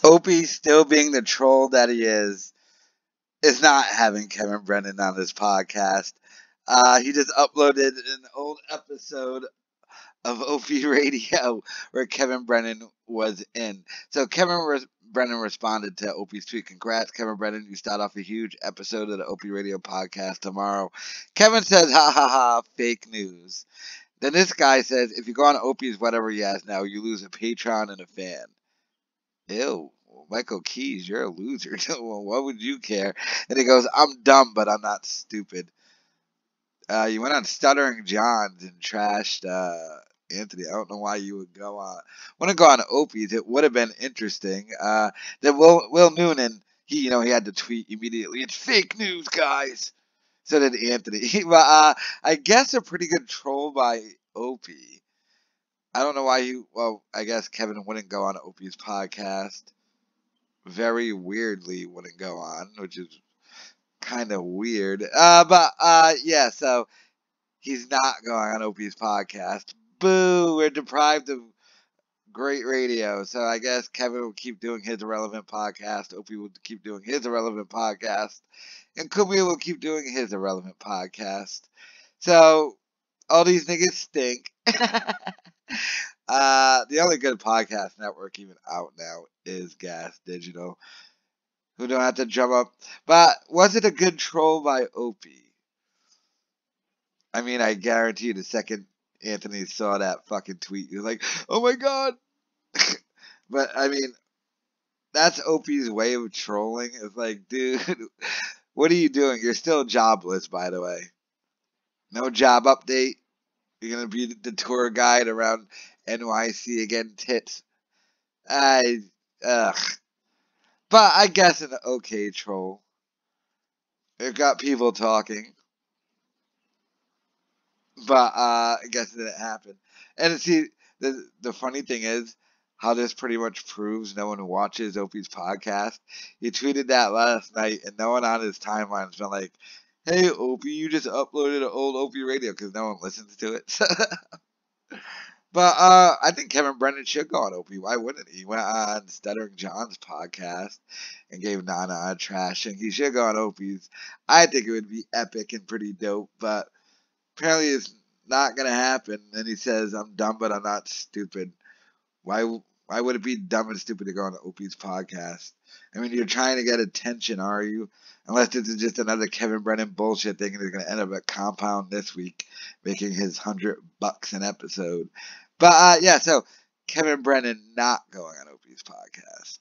Opie, still being the troll that he is not having Kevin Brennan on his podcast. He just uploaded an old episode of Opie Radio where Kevin Brennan was in. So Brennan responded to Opie's tweet. Congrats, Kevin Brennan. You start off a huge episode of the Opie Radio podcast tomorrow. Kevin says, ha ha ha, fake news. Then this guy says, if you go on Opie's whatever he has now, you lose a patron and a fan. Ew. Michael Keys, you're a loser. Well, what would you care? And he goes, I'm dumb, but I'm not stupid. You went on Stuttering Johns and trashed Anthony. I don't know why you would go on. Want to go on Opies? It would have been interesting. Then Will Noonan, he had to tweet immediately. It's fake news, guys. So did Anthony. But I guess a pretty good troll by Opie. I don't know why well, I guess Kevin wouldn't go on Opie's podcast. Very weirdly wouldn't go on, which is kind of weird. But yeah, so he's not going on Opie's podcast. Boo! We're deprived of great radio. So I guess Kevin will keep doing his irrelevant podcast. Opie will keep doing his irrelevant podcast. And Kubi will keep doing his irrelevant podcast. So all these niggas stink. The only good podcast network even out now is Gas Digital, who don't have to drum up. But was it a good troll by Opie? I mean, I guarantee you the second Anthony saw that fucking tweet, he was like, oh my god. But, I mean, that's Opie's way of trolling. It's like, dude, what are you doing? You're still jobless, by the way. No job update. You're going to be the tour guide around NYC again, tits. Ugh. But I guess an okay troll. It got people talking. But I guess it didn't happen. And see, the funny thing is how this pretty much proves no one watches Opie's podcast. He tweeted that last night, and no one on his timeline has been like, hey, Opie, you just uploaded an old Opie Radio, because no one listens to it. But I think Kevin Brennan should go on Opie. Why wouldn't he? He went on Stuttering John's podcast and gave Nana a trashing. He should go on Opie's. I think it would be epic and pretty dope, but apparently it's not going to happen. And he says, I'm dumb, but I'm not stupid. Why would it be dumb and stupid to go on Opie's podcast? I mean, you're trying to get attention, are you? Unless this is just another Kevin Brennan bullshit thing and he's going to end up at Compound this week, making his $100 an episode. But, yeah, so Kevin Brennan not going on Opie's podcast.